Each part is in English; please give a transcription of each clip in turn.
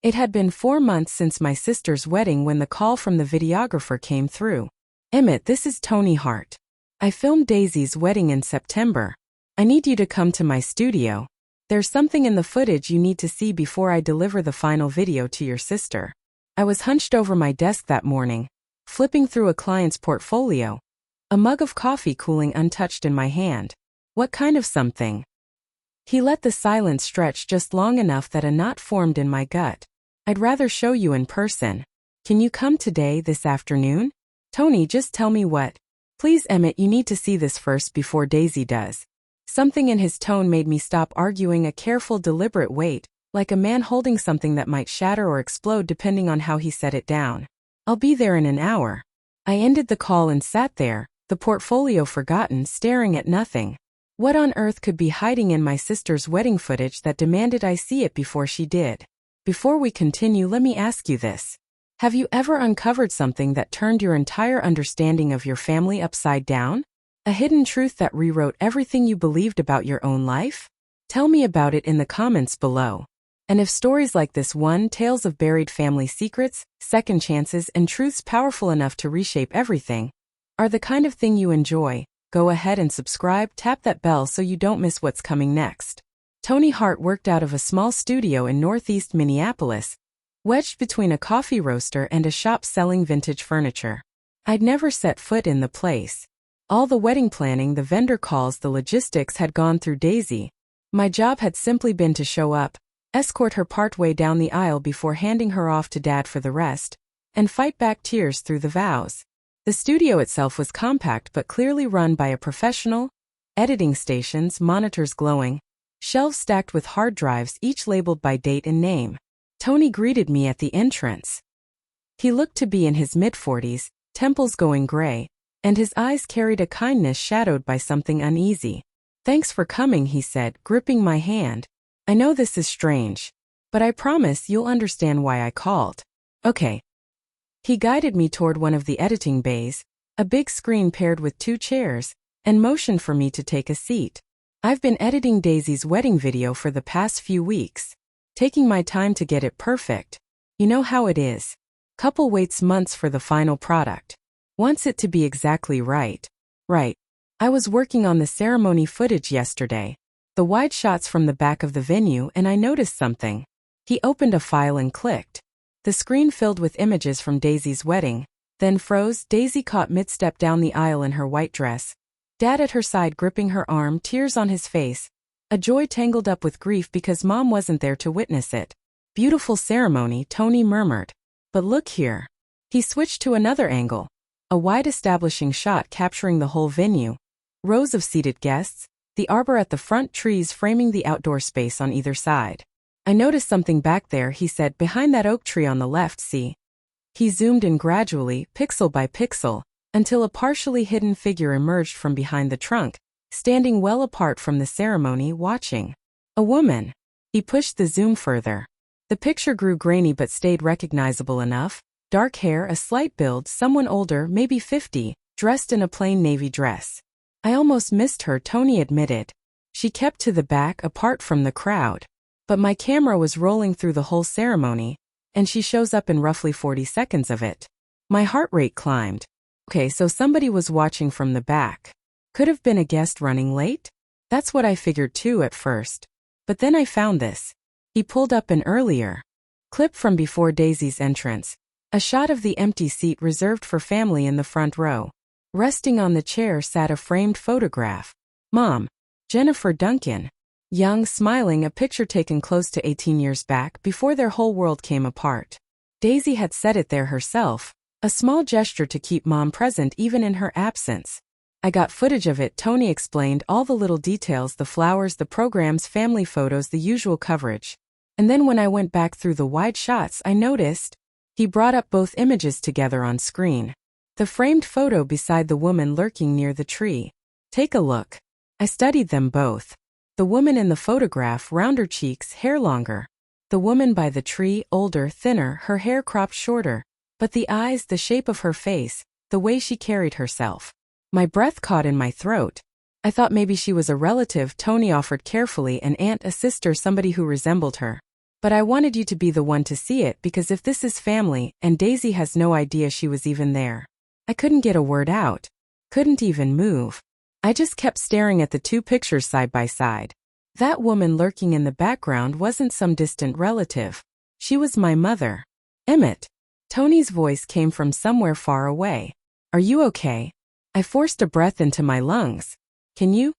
It had been 4 months since my sister's wedding when the call from the videographer came through. "Emmett, this is Tony Hart. I filmed Daisy's wedding in September. I need you to come to my studio. There's something in the footage you need to see before I deliver the final video to your sister." I was hunched over my desk that morning, flipping through a client's portfolio, a mug of coffee cooling untouched in my hand. "What kind of something?" He let the silence stretch just long enough that a knot formed in my gut. "I'd rather show you in person. Can you come today, this afternoon?" "Tony, just tell me what." "Please, Emmett, you need to see this first before Daisy does." Something in his tone made me stop arguing, a careful, deliberate wait, like a man holding something that might shatter or explode depending on how he set it down. "I'll be there in an hour." I ended the call and sat there, the portfolio forgotten, staring at nothing. What on earth could be hiding in my sister's wedding footage that demanded I see it before she did? Before we continue, let me ask you this. Have you ever uncovered something that turned your entire understanding of your family upside down? A hidden truth that rewrote everything you believed about your own life? Tell me about it in the comments below. And if stories like this one, tales of buried family secrets, second chances, and truths powerful enough to reshape everything, are the kind of thing you enjoy, go ahead and subscribe, tap that bell so you don't miss what's coming next. Tony Hart worked out of a small studio in northeast Minneapolis, wedged between a coffee roaster and a shop selling vintage furniture. I'd never set foot in the place. All the wedding planning, the vendor calls, the logistics had gone through Daisy. My job had simply been to show up, escort her partway down the aisle before handing her off to Dad for the rest, and fight back tears through the vows. The studio itself was compact but clearly run by a professional. Editing stations, monitors glowing, shelves stacked with hard drives, each labeled by date and name. Tony greeted me at the entrance. He looked to be in his mid-40s, temples going gray, and his eyes carried a kindness shadowed by something uneasy. "Thanks for coming," he said, gripping my hand. "I know this is strange, but I promise you'll understand why I called." "Okay." He guided me toward one of the editing bays, a big screen paired with 2 chairs, and motioned for me to take a seat. "I've been editing Daisy's wedding video for the past few weeks, taking my time to get it perfect. You know how it is. Couple waits months for the final product. Wants it to be exactly right." "Right. I was working on the ceremony footage yesterday, the wide shots from the back of the venue, and I noticed something." He opened a file and clicked. The screen filled with images from Daisy's wedding, then froze. Daisy caught mid-step down the aisle in her white dress, Dad at her side gripping her arm, tears on his face, a joy tangled up with grief because Mom wasn't there to witness it. "Beautiful ceremony," Tony murmured. "But look here." He switched to another angle, a wide establishing shot capturing the whole venue. Rows of seated guests, the arbor at the front, trees framing the outdoor space on either side. "I noticed something back there," he said, "behind that oak tree on the left, see?" He zoomed in gradually, pixel by pixel, until a partially hidden figure emerged from behind the trunk, standing well apart from the ceremony, watching. A woman. He pushed the zoom further. The picture grew grainy but stayed recognizable enough. Dark hair, a slight build, someone older, maybe 50, dressed in a plain navy dress. "I almost missed her," Tony admitted. "She kept to the back, apart from the crowd. But my camera was rolling through the whole ceremony, and she shows up in roughly 40 seconds of it." My heart rate climbed. Okay, so somebody was watching from the back. Could have been a guest running late? That's what I figured too at first. But then I found this. He pulled up an earlier clip from before Daisy's entrance, a shot of the empty seat reserved for family in the front row. Resting on the chair sat a framed photograph. Mom, Jennifer Duncan. Young, smiling, a picture taken close to 18 years back before their whole world came apart. Daisy had set it there herself, a small gesture to keep Mom present even in her absence. "I got footage of it," Tony explained, "all the little details, the flowers, the programs, family photos, the usual coverage. And then when I went back through the wide shots, I noticed." He brought up both images together on screen. The framed photo beside the woman lurking near the tree. "Take a look." I studied them both. The woman in the photograph, rounder cheeks, hair longer. The woman by the tree, older, thinner, her hair cropped shorter. But the eyes, the shape of her face, the way she carried herself. My breath caught in my throat. "I thought maybe she was a relative," Tony offered carefully, "an aunt, a sister, somebody who resembled her." But I wanted you to be the one to see it because if this is family and Daisy has no idea she was even there. I couldn't get a word out. Couldn't even move. I just kept staring at the two pictures side by side. That woman lurking in the background wasn't some distant relative. She was my mother. Emmett. Tony's voice came from somewhere far away. Are you okay? I forced a breath into my lungs. Can you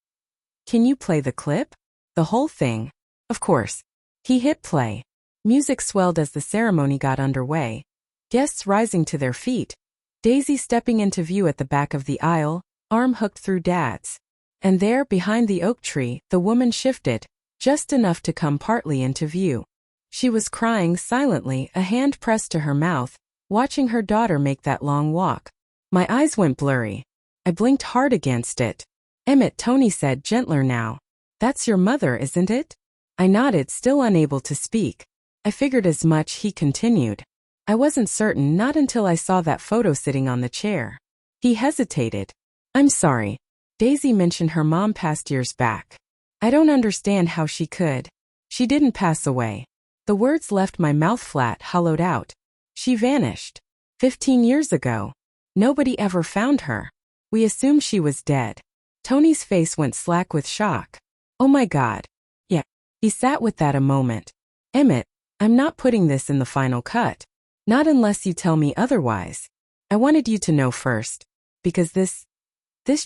play the clip? The whole thing? Of course. He hit play. Music swelled as the ceremony got underway. Guests rising to their feet. Daisy stepping into view at the back of the aisle, arm hooked through Dad's. And there, behind the oak tree, the woman shifted, just enough to come partly into view. She was crying silently, a hand pressed to her mouth, watching her daughter make that long walk. My eyes went blurry. I blinked hard against it. Emmett, Tony said, gentler now. That's your mother, isn't it? I nodded, still unable to speak. I figured as much, he continued. I wasn't certain, not until I saw that photo sitting on the chair. He hesitated. I'm sorry. Daisy mentioned her mom passed years back. I don't understand how she could. She didn't pass away. The words left my mouth flat, hollowed out. She vanished. 15 years ago. Nobody ever found her. We assumed she was dead. Tony's face went slack with shock. Oh my God. Yeah. He sat with that a moment. Emmett, I'm not putting this in the final cut. Not unless you tell me otherwise. I wanted you to know first. Because this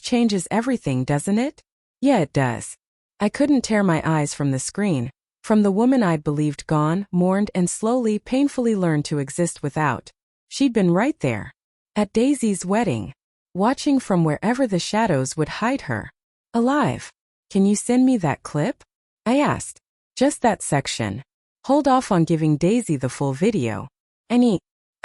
changes everything, doesn't it? Yeah, it does. I couldn't tear my eyes from the screen, from the woman I'd believed gone, mourned, and slowly, painfully learned to exist without. She'd been right there. At Daisy's wedding. Watching from wherever the shadows would hide her. Alive. Can you send me that clip? I asked. Just that section. Hold off on giving Daisy the full video. I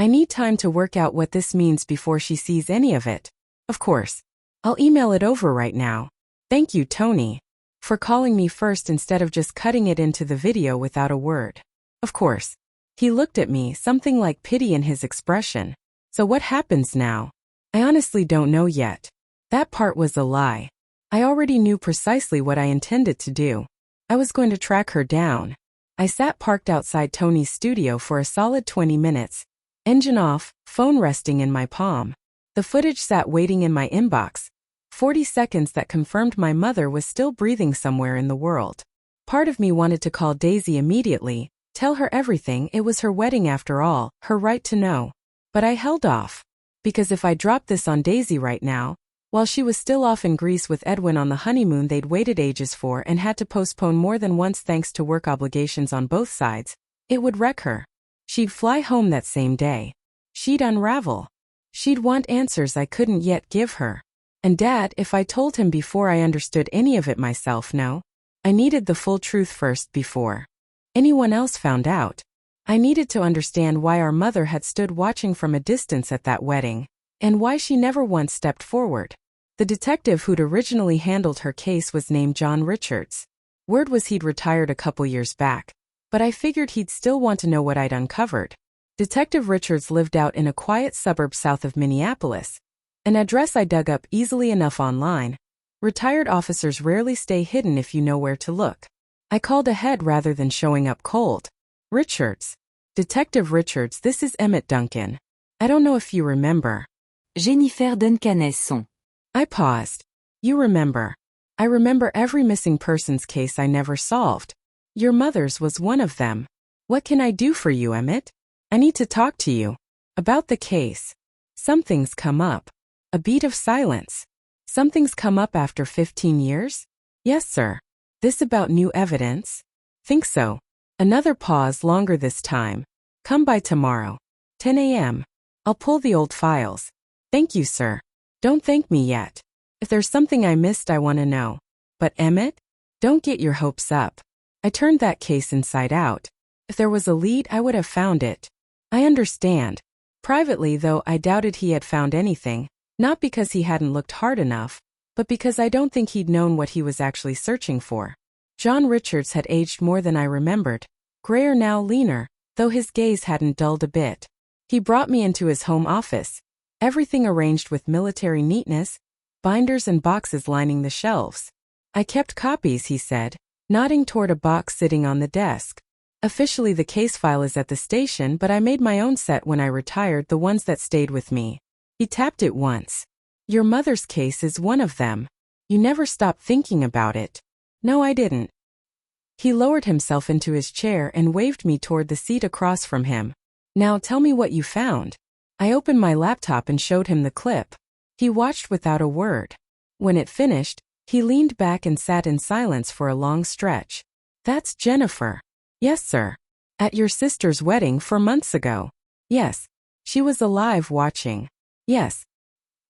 need time to work out what this means before she sees any of it. Of course. I'll email it over right now. Thank you, Tony, for calling me first instead of just cutting it into the video without a word. Of course. He looked at me, something like pity in his expression. So what happens now? I honestly don't know yet. That part was a lie. I already knew precisely what I intended to do. I was going to track her down. I sat parked outside Tony's studio for a solid 20 minutes. Engine off, phone resting in my palm. The footage sat waiting in my inbox. 40 seconds that confirmed my mother was still breathing somewhere in the world. Part of me wanted to call Daisy immediately, tell her everything, it was her wedding after all, her right to know. But I held off. Because if I dropped this on Daisy right now, while she was still off in Greece with Edwin on the honeymoon they'd waited ages for and had to postpone more than once thanks to work obligations on both sides, it would wreck her. She'd fly home that same day. She'd unravel. She'd want answers I couldn't yet give her. And Dad, if I told him before I understood any of it myself, no. I needed the full truth first before anyone else found out. I needed to understand why our mother had stood watching from a distance at that wedding, and why she never once stepped forward. The detective who'd originally handled her case was named John Richards. Word was he'd retired a couple years back, but I figured he'd still want to know what I'd uncovered. Detective Richards lived out in a quiet suburb south of Minneapolis, an address I dug up easily enough online. Retired officers rarely stay hidden if you know where to look. I called ahead rather than showing up cold. Richards. Detective Richards, this is Emmett Duncan. I don't know if you remember. Jennifer Duncanesson. I paused. You remember. I remember every missing persons case I never solved. Your mother's was one of them. What can I do for you, Emmett? I need to talk to you. About the case. Something's come up. A beat of silence. Something's come up after 15 years? Yes, sir. This about new evidence? Think so. Another pause, longer this time. Come by tomorrow. 10 a.m. I'll pull the old files. Thank you, sir. Don't thank me yet. If there's something I missed, I want to know. But Emmett? Don't get your hopes up. I turned that case inside out. If there was a lead, I would have found it. I understand. Privately, though, I doubted he had found anything, not because he hadn't looked hard enough, but because I don't think he'd known what he was actually searching for. John Richards had aged more than I remembered, grayer now, leaner, though his gaze hadn't dulled a bit. He brought me into his home office, everything arranged with military neatness, binders and boxes lining the shelves. I kept copies, he said, nodding toward a box sitting on the desk. Officially the case file is at the station, but I made my own set when I retired, the ones that stayed with me. He tapped it once. Your mother's case is one of them. You never stopped thinking about it. No, I didn't. He lowered himself into his chair and waved me toward the seat across from him. Now tell me what you found. I opened my laptop and showed him the clip. He watched without a word. When it finished, he leaned back and sat in silence for a long stretch. That's Jennifer. Yes, sir. At your sister's wedding 4 months ago. Yes. She was alive watching. Yes.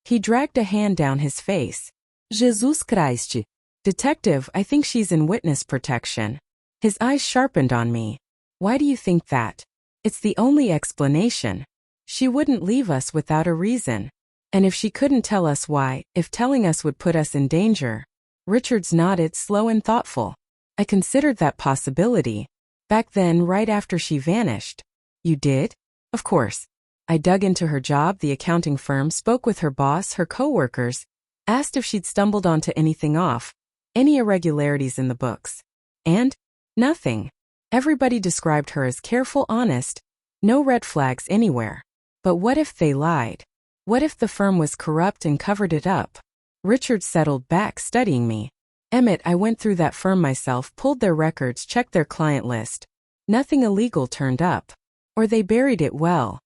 He dragged a hand down his face. Jesus Christ. Detective, I think she's in witness protection. His eyes sharpened on me. Why do you think that? It's the only explanation. She wouldn't leave us without a reason. And if she couldn't tell us why, if telling us would put us in danger. Richards nodded, slow and thoughtful. I considered that possibility. Back then, right after she vanished. You did? Of course. I dug into her job, the accounting firm, spoke with her boss, her coworkers, asked if she'd stumbled onto anything off, any irregularities in the books. And? Nothing. Everybody described her as careful, honest, no red flags anywhere. But what if they lied? What if the firm was corrupt and covered it up? Richard settled back, studying me. Emmett, I went through that firm myself, pulled their records, checked their client list. Nothing illegal turned up. Or they buried it well.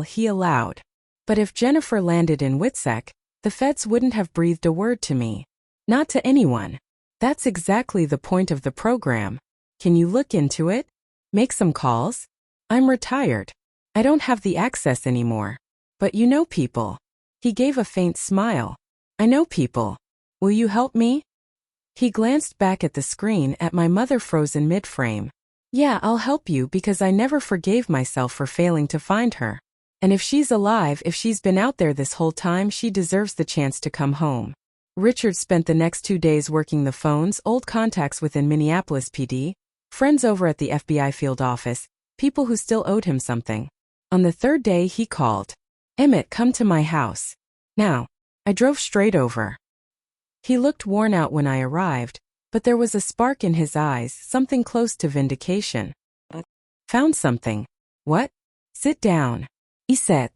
He allowed. But if Jennifer landed in Witsec, the feds wouldn't have breathed a word to me. Not to anyone. That's exactly the point of the program. Can you look into it? Make some calls? I'm retired. I don't have the access anymore. But you know people. He gave a faint smile. I know people. Will you help me? He glanced back at the screen, at my mother frozen mid-frame. Yeah, I'll help you because I never forgave myself for failing to find her. And if she's alive, if she's been out there this whole time, she deserves the chance to come home. Richard spent the next 2 days working the phones, old contacts within Minneapolis PD, friends over at the FBI field office, people who still owed him something. On the 3rd day he called. Emmett, come to my house. Now. I drove straight over. He looked worn out when I arrived, but there was a spark in his eyes, something close to vindication. Found something. What? Sit down. He said.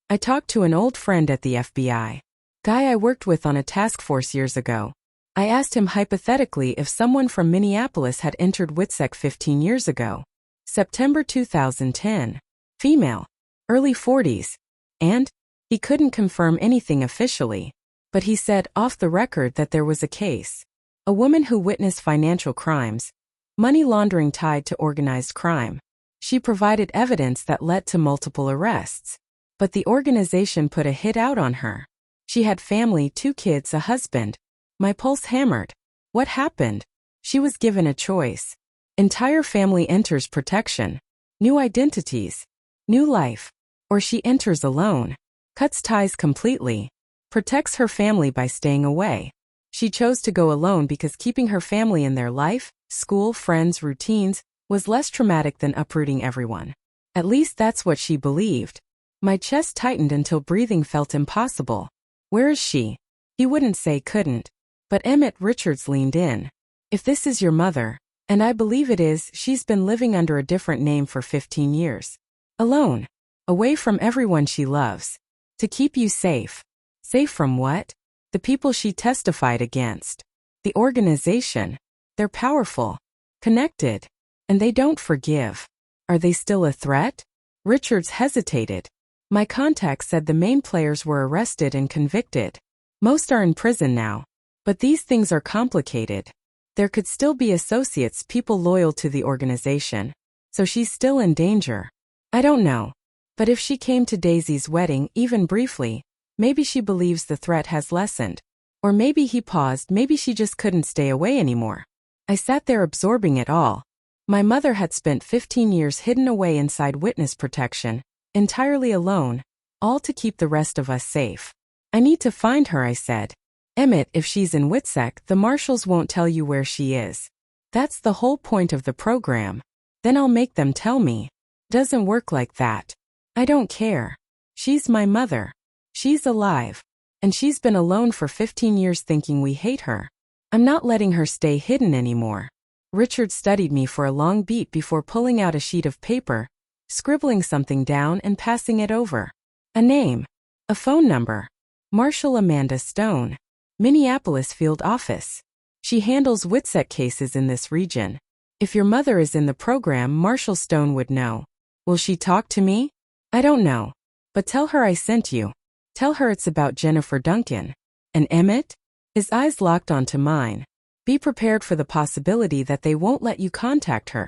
I talked to an old friend at the FBI. Guy I worked with on a task force years ago. I asked him hypothetically if someone from Minneapolis had entered Witsec 15 years ago. September 2010. Female. Early 40s. And? He couldn't confirm anything officially. But he said off the record that there was a case. A woman who witnessed financial crimes. Money laundering tied to organized crime. She provided evidence that led to multiple arrests. But the organization put a hit out on her. She had family, 2 kids, a husband. My pulse hammered. What happened? She was given a choice. Entire family enters protection. New identities. New life. Or she enters alone. Cuts ties completely. Protects her family by staying away. She chose to go alone because keeping her family in their life, school, friends, routines, was less traumatic than uprooting everyone. At least that's what she believed. My chest tightened until breathing felt impossible. Where is she? He wouldn't say couldn't. But Emmett Richards leaned in. If this is your mother, and I believe it is, she's been living under a different name for 15 years. Alone. Away from everyone she loves. To keep you safe. Safe from what? The people she testified against. The organization. They're powerful. Connected. And they don't forgive. Are they still a threat? Richards hesitated. My contact said the main players were arrested and convicted. Most are in prison now. But these things are complicated. There could still be associates, people loyal to the organization. So she's still in danger. I don't know. But if she came to Daisy's wedding, even briefly, maybe she believes the threat has lessened. Or maybe he paused, maybe she just couldn't stay away anymore. I sat there absorbing it all. My mother had spent 15 years hidden away inside witness protection, entirely alone, all to keep the rest of us safe. I need to find her, I said. Emmett, if she's in Witsec, the marshals won't tell you where she is. That's the whole point of the program. Then I'll make them tell me. Doesn't work like that. I don't care. She's my mother. She's alive. And she's been alone for 15 years thinking we hate her. I'm not letting her stay hidden anymore. Richard studied me for a long beat before pulling out a sheet of paper, scribbling something down and passing it over. A name. A phone number. Marshall Amanda Stone. Minneapolis Field Office. She handles WITSEC cases in this region. If your mother is in the program, Marshall Stone would know. Will she talk to me? I don't know. But tell her I sent you. Tell her it's about Jennifer Duncan. And Emmett? His eyes locked onto mine. Be prepared for the possibility that they won't let you contact her,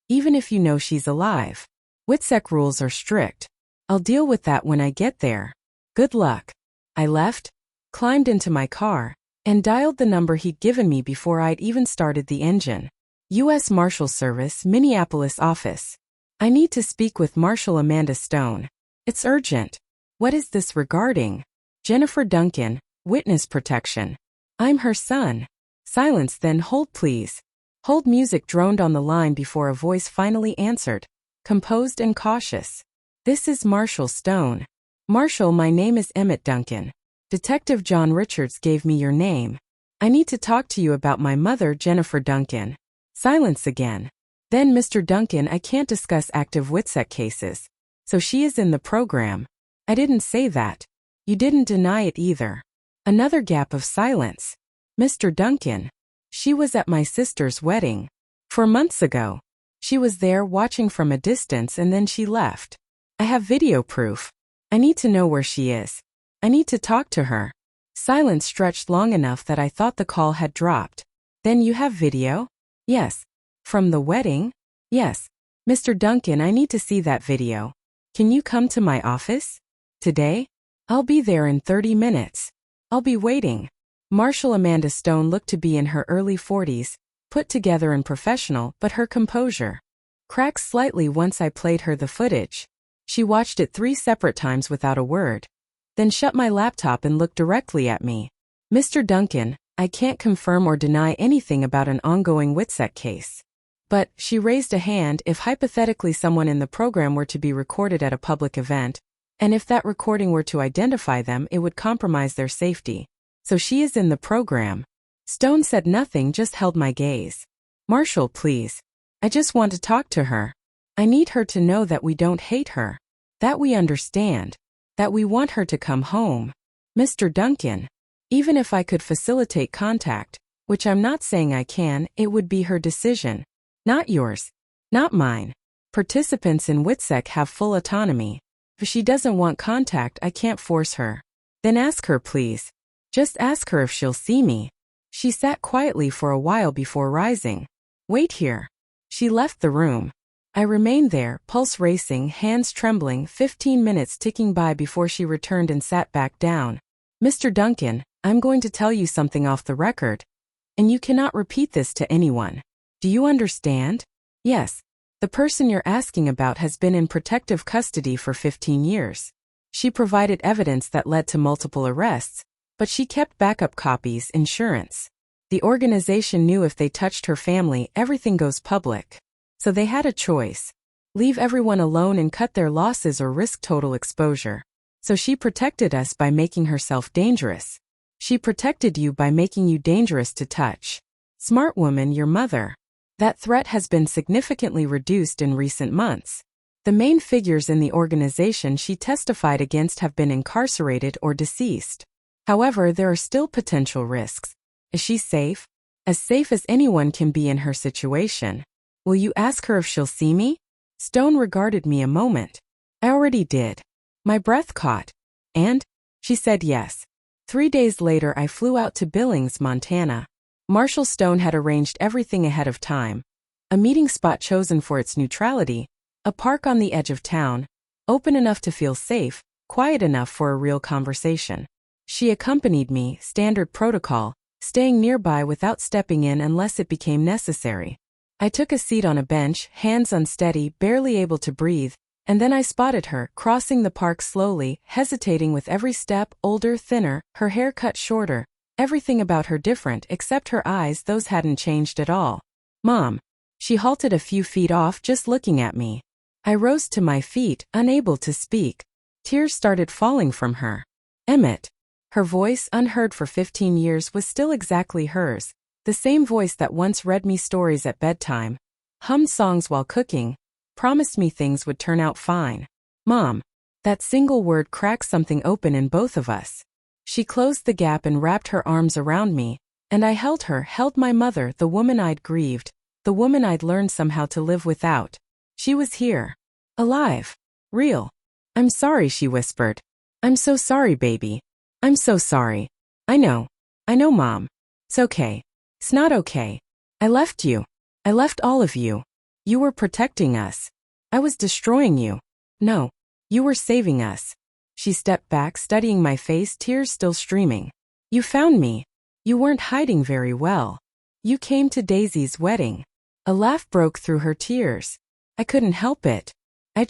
even if you know she's alive. WITSEC rules are strict. I'll deal with that when I get there. Good luck. I left, climbed into my car, and dialed the number he'd given me before I'd even started the engine. U.S. Marshal Service, Minneapolis office. I need to speak with Marshall Amanda Stone. It's urgent. What is this regarding? Jennifer Duncan, witness protection. I'm her son. Silence, then hold please. Hold music droned on the line before a voice finally answered, composed and cautious. This is Marshall Stone. Marshall, my name is Emmett Duncan. Detective John Richards gave me your name. I need to talk to you about my mother, Jennifer Duncan. Silence again. Then, Mr. Duncan, I can't discuss active WITSEC cases. So she is in the program. I didn't say that. You didn't deny it either. Another gap of silence. Mr. Duncan. She was at my sister's wedding. 4 months ago. She was there watching from a distance and then she left. I have video proof. I need to know where she is. I need to talk to her. Silence stretched long enough that I thought the call had dropped. Then you have video? Yes. From the wedding? Yes. Mr. Duncan, I need to see that video. Can you come to my office? Today? I'll be there in 30 minutes. I'll be waiting. Marshall Amanda Stone looked to be in her early 40s, put together and professional, but her composure cracked slightly once I played her the footage. She watched it 3 separate times without a word, then shut my laptop and looked directly at me. Mr. Duncan, I can't confirm or deny anything about an ongoing WITSEC case. But, she raised a hand, if hypothetically someone in the program were to be recorded at a public event, and if that recording were to identify them, it would compromise their safety. So she is in the program. Stone said nothing, just held my gaze. Marshall, please. I just want to talk to her. I need her to know that we don't hate her. That we understand. That we want her to come home. Mr. Duncan. Even if I could facilitate contact, which I'm not saying I can, it would be her decision. Not yours. Not mine. Participants in WITSEC have full autonomy. If she doesn't want contact, I can't force her. Then ask her, please. Just ask her if she'll see me. She sat quietly for a while before rising. Wait here. She left the room. I remained there, pulse racing, hands trembling, 15 minutes ticking by before she returned and sat back down. Mr. Duncan, I'm going to tell you something off the record. And you cannot repeat this to anyone. Do you understand? Yes. The person you're asking about has been in protective custody for 15 years. She provided evidence that led to multiple arrests, but she kept backup copies, insurance. The organization knew if they touched her family, everything goes public. So they had a choice. Leave everyone alone and cut their losses or risk total exposure. So she protected us by making herself dangerous. She protected you by making you dangerous to touch. Smart woman, your mother. That threat has been significantly reduced in recent months. The main figures in the organization she testified against have been incarcerated or deceased. However, there are still potential risks. Is she safe? As safe as anyone can be in her situation. Will you ask her if she'll see me? Stone regarded me a moment. I already did. My breath caught. And? She said yes. 3 days later I flew out to Billings, Montana. Marshall Stone had arranged everything ahead of time. A meeting spot chosen for its neutrality, a park on the edge of town, open enough to feel safe, quiet enough for a real conversation. She accompanied me, standard protocol, staying nearby without stepping in unless it became necessary. I took a seat on a bench, hands unsteady, barely able to breathe, and then I spotted her, crossing the park slowly, hesitating with every step, older, thinner, her hair cut shorter, everything about her different except her eyes, those hadn't changed at all. Mom. She halted a few feet off, just looking at me. I rose to my feet, unable to speak. Tears started falling from her. Emmett. Her voice, unheard for 15 years, was still exactly hers, The same voice that once read me stories at bedtime, hummed songs while cooking, promised me things would turn out fine. Mom. That single word cracked something open in both of us. She closed the gap and wrapped her arms around me, and I held my mother, the woman I'd grieved, the woman I'd learned somehow to live without. She was here. Alive. Real. I'm sorry, she whispered. I'm so sorry, baby. I'm so sorry. I know, Mom. It's okay. It's not okay. I left you. I left all of you. You were protecting us. I was destroying you. No. You were saving us. She stepped back, studying my face, tears still streaming. You found me. You weren't hiding very well. You came to Daisy's wedding. A laugh broke through her tears. I couldn't help it. I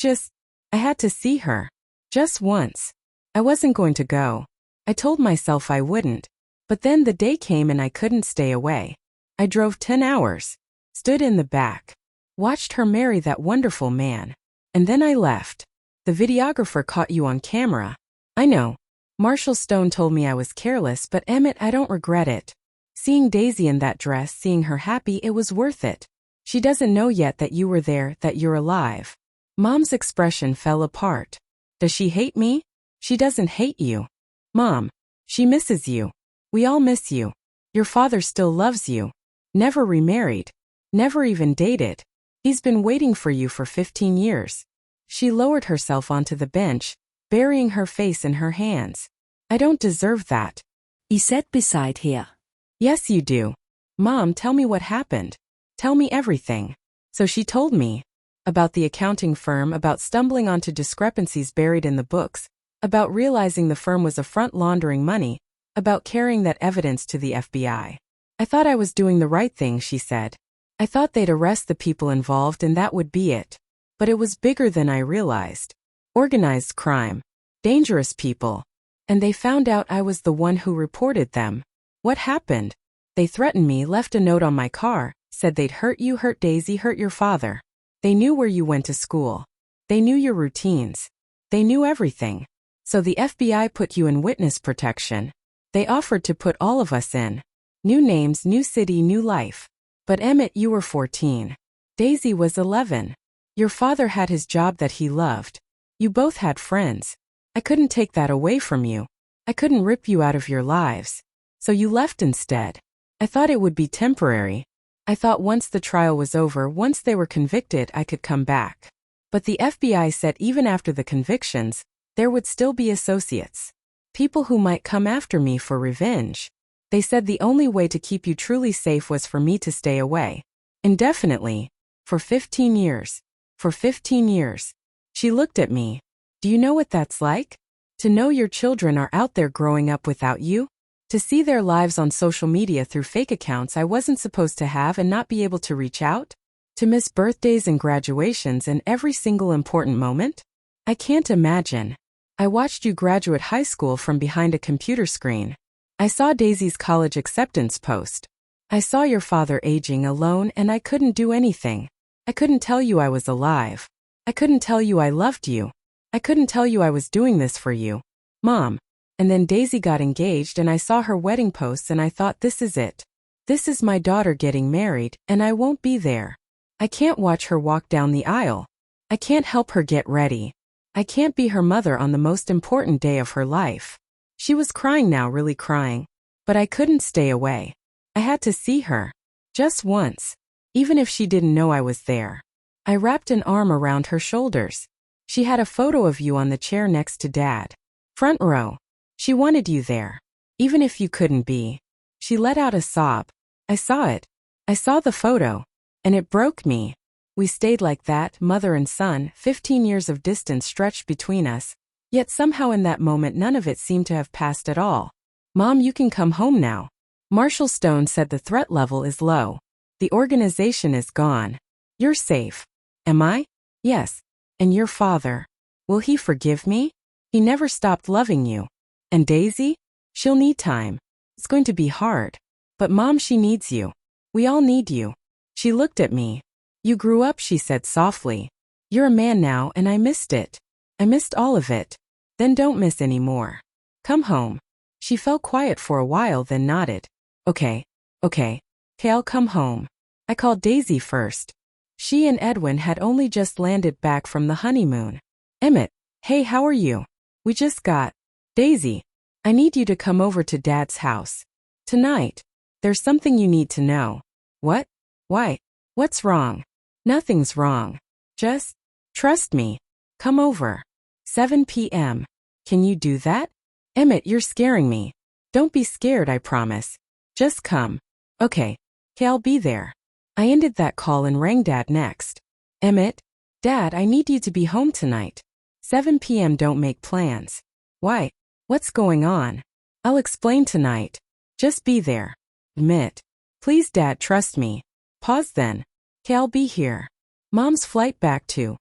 had to see her. Just once. I wasn't going to go. I told myself I wouldn't. But then the day came and I couldn't stay away. I drove 10 hours. Stood in the back. Watched her marry that wonderful man. And then I left. The videographer caught you on camera. I know. Marshall Stone told me I was careless, but Emmett, I don't regret it. Seeing Daisy in that dress, seeing her happy, it was worth it. She doesn't know yet that you were there, that you're alive. Mom's expression fell apart. Does she hate me? She doesn't hate you. Mom. She misses you. We all miss you. Your father still loves you. Never remarried. Never even dated. He's been waiting for you for 15 years. She lowered herself onto the bench, burying her face in her hands. I don't deserve that. He sat beside her. Yes, you do. Mom, tell me what happened. Tell me everything. So she told me. About the accounting firm, about stumbling onto discrepancies buried in the books, about realizing the firm was a front laundering money, about carrying that evidence to the FBI. I thought I was doing the right thing, she said. I thought they'd arrest the people involved and that would be it. But it was bigger than I realized. Organized crime. Dangerous people. And they found out I was the one who reported them. What happened? They threatened me, left a note on my car, said they'd hurt you, hurt Daisy, hurt your father. They knew where you went to school. They knew your routines. They knew everything. So the FBI put you in witness protection. They offered to put all of us in. New names, new city, new life. But Emmett, you were 14. Daisy was 11. Your father had his job that he loved. You both had friends. I couldn't take that away from you. I couldn't rip you out of your lives. So you left instead. I thought it would be temporary. I thought once the trial was over, once they were convicted, I could come back. But the FBI said even after the convictions, there would still be associates. People who might come after me for revenge. They said the only way to keep you truly safe was for me to stay away. Indefinitely. For 15 years. For 15 years. She looked at me. Do you know what that's like? To know your children are out there growing up without you? To see their lives on social media through fake accounts I wasn't supposed to have and not be able to reach out? To miss birthdays and graduations and every single important moment? I can't imagine. I watched you graduate high school from behind a computer screen. I saw Daisy's college acceptance post. I saw your father aging alone and I couldn't do anything. I couldn't tell you I was alive. I couldn't tell you I loved you. I couldn't tell you I was doing this for you. Mom. And then Daisy got engaged and I saw her wedding posts and I thought this is it. This is my daughter getting married and I won't be there. I can't watch her walk down the aisle. I can't help her get ready. I can't be her mother on the most important day of her life. She was crying now, really crying. But I couldn't stay away. I had to see her. Just once. Even if she didn't know I was there. I wrapped an arm around her shoulders. She had a photo of you on the chair next to Dad. Front row. She wanted you there. Even if you couldn't be. She let out a sob. I saw it. I saw the photo. And it broke me. We stayed like that, mother and son, 15 years of distance stretched between us. Yet somehow in that moment none of it seemed to have passed at all. Mom, you can come home now. Marshall Stone said the threat level is low. The organization is gone. You're safe. Am I? Yes. And your father? Will he forgive me? He never stopped loving you. And Daisy? She'll need time. It's going to be hard. But Mom, she needs you. We all need you. She looked at me. You grew up, she said softly. You're a man now and I missed it. I missed all of it. Then don't miss any more. Come home. She fell quiet for a while then nodded. Okay. "'Kay, I'll come home." I called Daisy first. She and Edwin had only just landed back from the honeymoon. "Emmett, hey, how are you? We just got." "Daisy, I need you to come over to Dad's house tonight. There's something you need to know." "What? Why? What's wrong?" "Nothing's wrong. Just trust me. Come over. 7 p.m. Can you do that?" "Emmett, you're scaring me." "Don't be scared, I promise. Just come." "Okay. I'll be there." I ended that call and rang Dad next. "Emmett, Dad, I need you to be home tonight. 7 p.m. Don't make plans." "Why? What's going on?" "I'll explain tonight. Just be there." "Emmett, please Dad, trust me." Pause then. "I'll be here." Mom's flight back to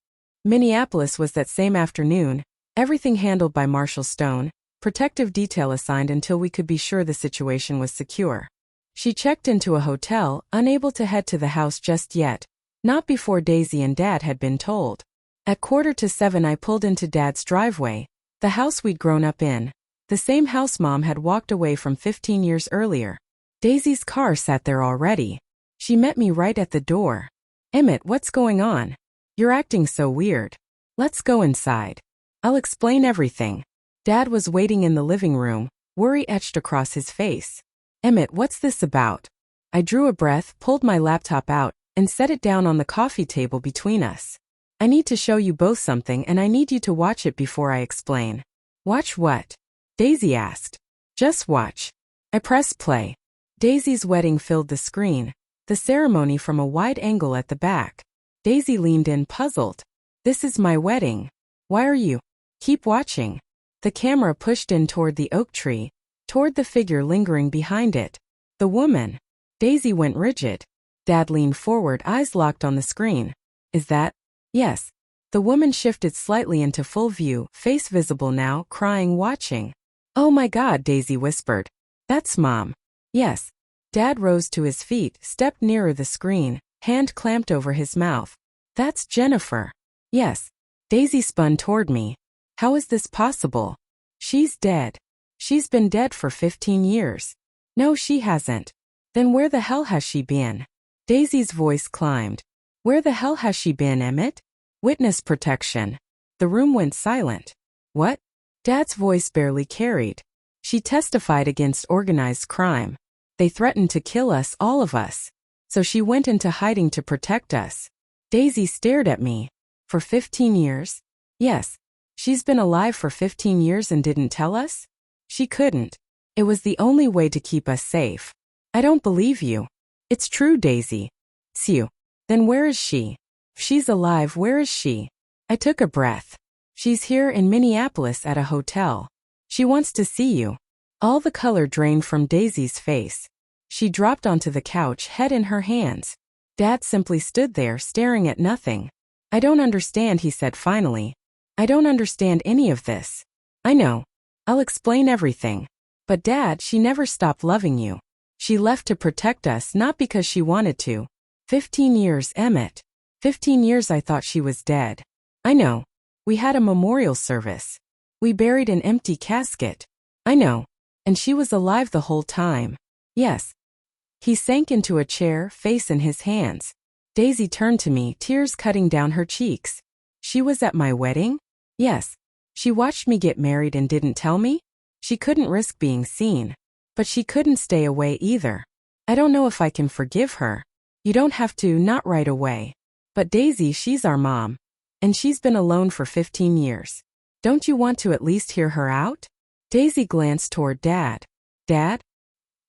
Minneapolis was that same afternoon, everything handled by Marshall Stone, protective detail assigned until we could be sure the situation was secure. She checked into a hotel, unable to head to the house just yet, not before Daisy and Dad had been told. At 6:45 I pulled into Dad's driveway, the house we'd grown up in, the same house Mom had walked away from 15 years earlier. Daisy's car sat there already. She met me right at the door. "Emmett, what's going on? You're acting so weird. Let's go inside. I'll explain everything." Dad was waiting in the living room, worry etched across his face. "Emmett, what's this about?" I drew a breath, pulled my laptop out, and set it down on the coffee table between us. "I need to show you both something and I need you to watch it before I explain." "Watch what?" Daisy asked. "Just watch." I pressed play. Daisy's wedding filled the screen, the ceremony from a wide angle at the back. Daisy leaned in, puzzled. "This is my wedding. Why are you?" "Keep watching." The camera pushed in toward the oak tree, toward the figure lingering behind it. The woman. Daisy went rigid. Dad leaned forward, eyes locked on the screen. "Is that?" "Yes." The woman shifted slightly into full view, face visible now, crying, watching. "Oh my God," Daisy whispered. "That's Mom." "Yes." Dad rose to his feet, stepped nearer the screen, hand clamped over his mouth. "That's Jennifer." "Yes." Daisy spun toward me. "How is this possible?" "She's dead." "She's been dead for 15 years. "No, she hasn't." "Then where the hell has she been?" Daisy's voice climbed. "Where the hell has she been, Emmett?" "Witness protection." The room went silent. "What?" Dad's voice barely carried. "She testified against organized crime. They threatened to kill us, all of us. So she went into hiding to protect us." Daisy stared at me. "For 15 years? "Yes." "She's been alive for 15 years and didn't tell us?" "She couldn't. It was the only way to keep us safe." "I don't believe you." "It's true, Daisy." "It's you." "Then where is she?" "If she's alive, where is she?" I took a breath. "She's here in Minneapolis at a hotel. She wants to see you." All the color drained from Daisy's face. She dropped onto the couch, head in her hands. Dad simply stood there, staring at nothing. "I don't understand," he said finally. "I don't understand any of this." "I know. I'll explain everything." "But Dad, she never stopped loving you. She left to protect us, not because she wanted to." 15 years, Emmett. 15 years I thought she was dead." "I know. We had a memorial service. We buried an empty casket." "I know. And she was alive the whole time." "Yes." He sank into a chair, face in his hands. Daisy turned to me, tears cutting down her cheeks. "She was at my wedding?" "Yes." "She watched me get married and didn't tell me?" "She couldn't risk being seen. But she couldn't stay away either." "I don't know if I can forgive her." "You don't have to, not right away." "But Daisy, she's our mom. And she's been alone for 15 years. Don't you want to at least hear her out?" Daisy glanced toward Dad. "Dad?"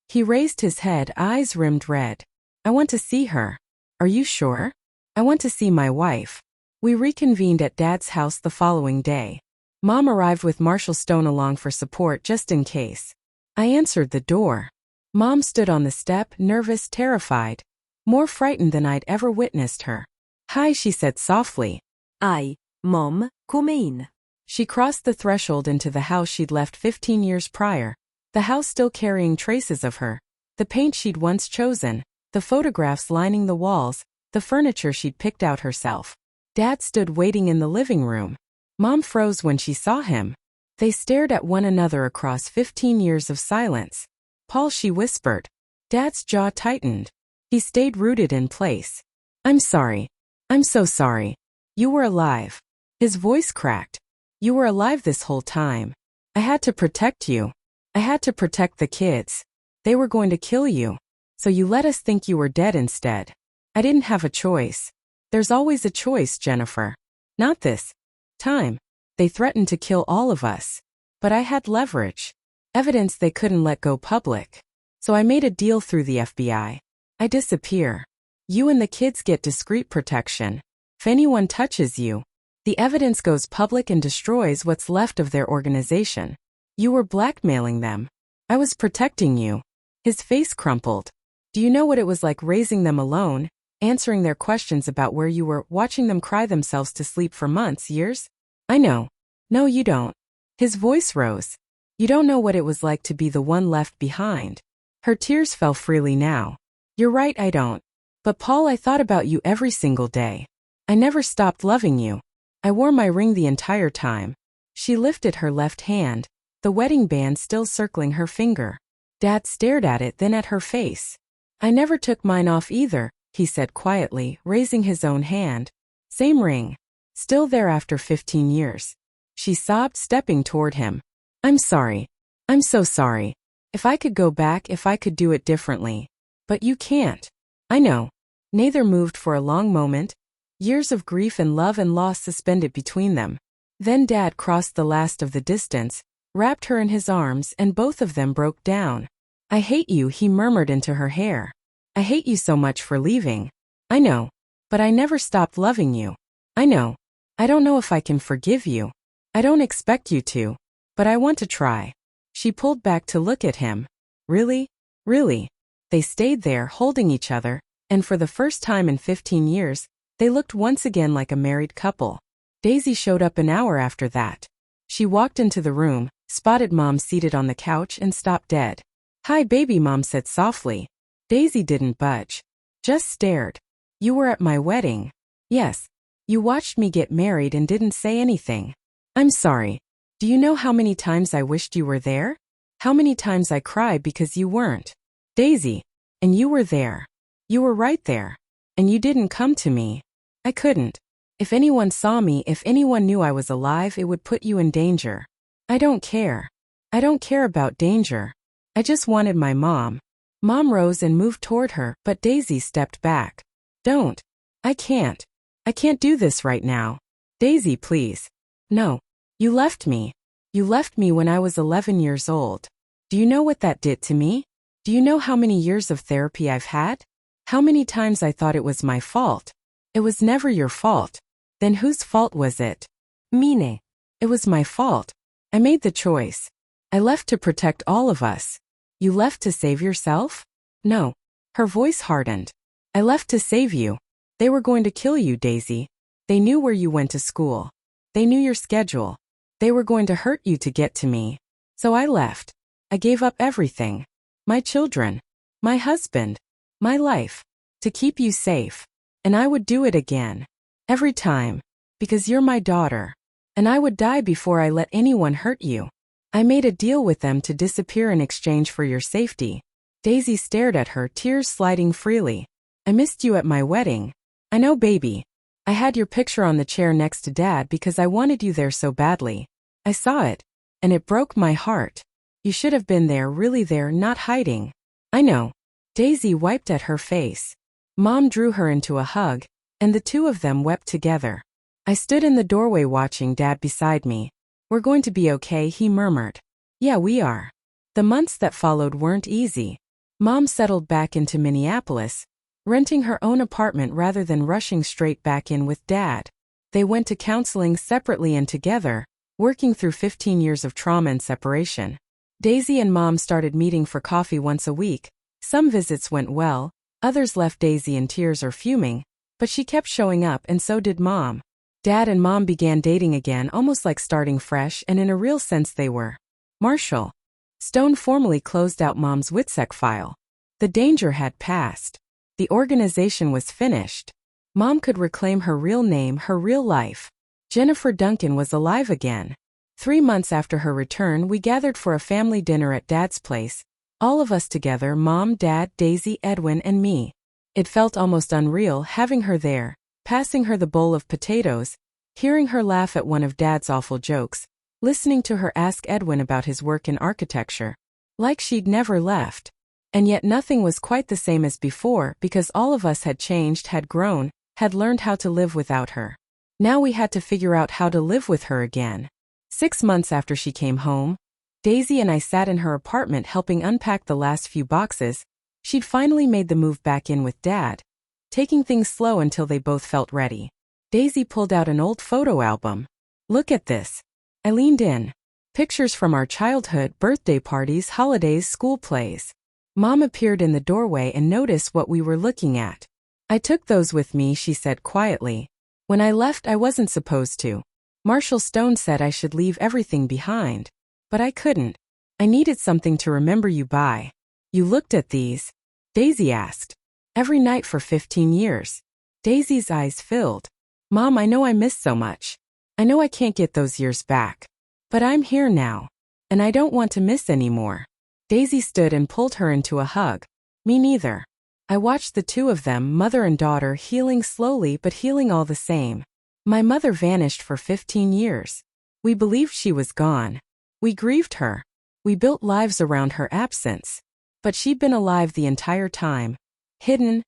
He raised his head, eyes rimmed red. "I want to see her." "Are you sure?" "I want to see my wife." We reconvened at Dad's house the following day. Mom arrived with Marshall Stone along for support just in case. I answered the door. Mom stood on the step, nervous, terrified. More frightened than I'd ever witnessed her. "Hi," she said softly. Hi, Mom, come in. She crossed the threshold into the house she'd left 15 years prior, the house still carrying traces of her, the paint she'd once chosen, the photographs lining the walls, the furniture she'd picked out herself. Dad stood waiting in the living room. Mom froze when she saw him. They stared at one another across 15 years of silence. "Paul," she whispered. Dad's jaw tightened. He stayed rooted in place. I'm sorry. I'm so sorry. You were alive. His voice cracked. You were alive this whole time. I had to protect you. I had to protect the kids. They were going to kill you. So you let us think you were dead instead. I didn't have a choice. There's always a choice, Jennifer. Not this time. They threatened to kill all of us. But I had leverage. Evidence they couldn't let go public. So I made a deal through the FBI. I disappear. You and the kids get discreet protection. If anyone touches you, the evidence goes public and destroys what's left of their organization. You were blackmailing them. I was protecting you. His face crumpled. Do you know what it was like raising them alone, answering their questions about where you were, watching them cry themselves to sleep for months, years? I know. No, you don't. His voice rose. You don't know what it was like to be the one left behind. Her tears fell freely now. You're right, I don't. But Paul, I thought about you every single day. I never stopped loving you. I wore my ring the entire time. She lifted her left hand, the wedding band still circling her finger. Dad stared at it, then at her face. I never took mine off either, he said quietly, raising his own hand. Same ring. Still there after 15 years. She sobbed, stepping toward him. I'm sorry. I'm so sorry. If I could go back, if I could do it differently. But you can't. I know. Neither moved for a long moment. Years of grief and love and loss suspended between them. Then Dad crossed the last of the distance, wrapped her in his arms, and both of them broke down. I hate you, he murmured into her hair. I hate you so much for leaving. I know. But I never stopped loving you. I know. I don't know if I can forgive you. I don't expect you to. But I want to try. She pulled back to look at him. Really? Really? They stayed there, holding each other, and for the first time in 15 years, they looked once again like a married couple. Daisy showed up an hour after that. She walked into the room, spotted Mom seated on the couch, and stopped dead. Hi, baby, Mom said softly. Daisy didn't budge. Just stared. You were at my wedding. Yes. You watched me get married and didn't say anything. I'm sorry. Do you know how many times I wished you were there? How many times I cried because you weren't? Daisy. And you were there. You were right there. And you didn't come to me. I couldn't. If anyone saw me, if anyone knew I was alive, it would put you in danger. I don't care. I don't care about danger. I just wanted my mom. Mom rose and moved toward her, but Daisy stepped back. Don't. I can't. I can't do this right now. Daisy, please. No. You left me. You left me when I was 11 years old. Do you know what that did to me? Do you know how many years of therapy I've had? How many times I thought it was my fault? It was never your fault. Then whose fault was it? Mine. It was my fault. I made the choice. I left to protect all of us. You left to save yourself? No. Her voice hardened. I left to save you. They were going to kill you, Daisy. They knew where you went to school. They knew your schedule. They were going to hurt you to get to me. So I left. I gave up everything. My children. My husband. My life. To keep you safe. And I would do it again. Every time. Because you're my daughter. And I would die before I let anyone hurt you. I made a deal with them to disappear in exchange for your safety. Daisy stared at her, tears sliding freely. I missed you at my wedding. I know, baby. I had your picture on the chair next to Dad because I wanted you there so badly. I saw it. And it broke my heart. You should have been there, really there, not hiding. I know. Daisy wiped at her face. Mom drew her into a hug, and the two of them wept together. I stood in the doorway watching Dad beside me. We're going to be okay, he murmured. Yeah, we are. The months that followed weren't easy. Mom settled back into Minneapolis, renting her own apartment rather than rushing straight back in with Dad. They went to counseling separately and together, working through 15 years of trauma and separation. Daisy and Mom started meeting for coffee once a week. Some visits went well, others left Daisy in tears or fuming, but she kept showing up, and so did Mom. Dad and Mom began dating again, almost like starting fresh, and in a real sense they were. Marshall. Stone formally closed out Mom's WITSEC file. The danger had passed. The organization was finished. Mom could reclaim her real name, her real life. Jennifer Duncan was alive again. 3 months after her return, we gathered for a family dinner at Dad's place. All of us together, Mom, Dad, Daisy, Edwin, and me. It felt almost unreal having her there, passing her the bowl of potatoes, hearing her laugh at one of Dad's awful jokes, listening to her ask Edwin about his work in architecture. Like she'd never left. And yet nothing was quite the same as before because all of us had changed, had grown, had learned how to live without her. Now we had to figure out how to live with her again. 6 months after she came home, Daisy and I sat in her apartment helping unpack the last few boxes. She'd finally made the move back in with Dad, taking things slow until they both felt ready. Daisy pulled out an old photo album. "Look at this." I leaned in. Pictures from our childhood, birthday parties, holidays, school plays. Mom appeared in the doorway and noticed what we were looking at. "I took those with me," she said quietly. "When I left, I wasn't supposed to. Marshall Stone said I should leave everything behind. But I couldn't. I needed something to remember you by." "You looked at these?" Daisy asked. "Every night for 15 years. Daisy's eyes filled. "Mom, I know I missed so much. I know I can't get those years back. But I'm here now. And I don't want to miss anymore." Daisy stood and pulled her into a hug. "Me neither." I watched the two of them, mother and daughter, healing slowly but healing all the same. My mother vanished for 15 years. We believed she was gone. We grieved her. We built lives around her absence. But she'd been alive the entire time, hidden,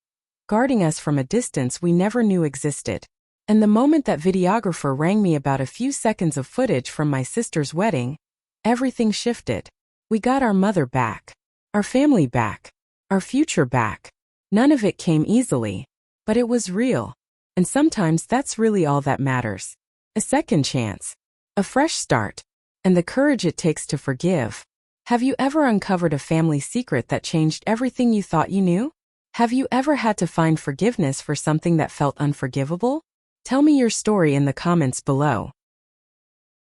guarding us from a distance we never knew existed. And the moment that videographer rang me about a few seconds of footage from my sister's wedding, everything shifted. We got our mother back. Our family back. Our future back. None of it came easily. But it was real. And sometimes that's really all that matters. A second chance. A fresh start. And the courage it takes to forgive. Have you ever uncovered a family secret that changed everything you thought you knew? Have you ever had to find forgiveness for something that felt unforgivable? Tell me your story in the comments below.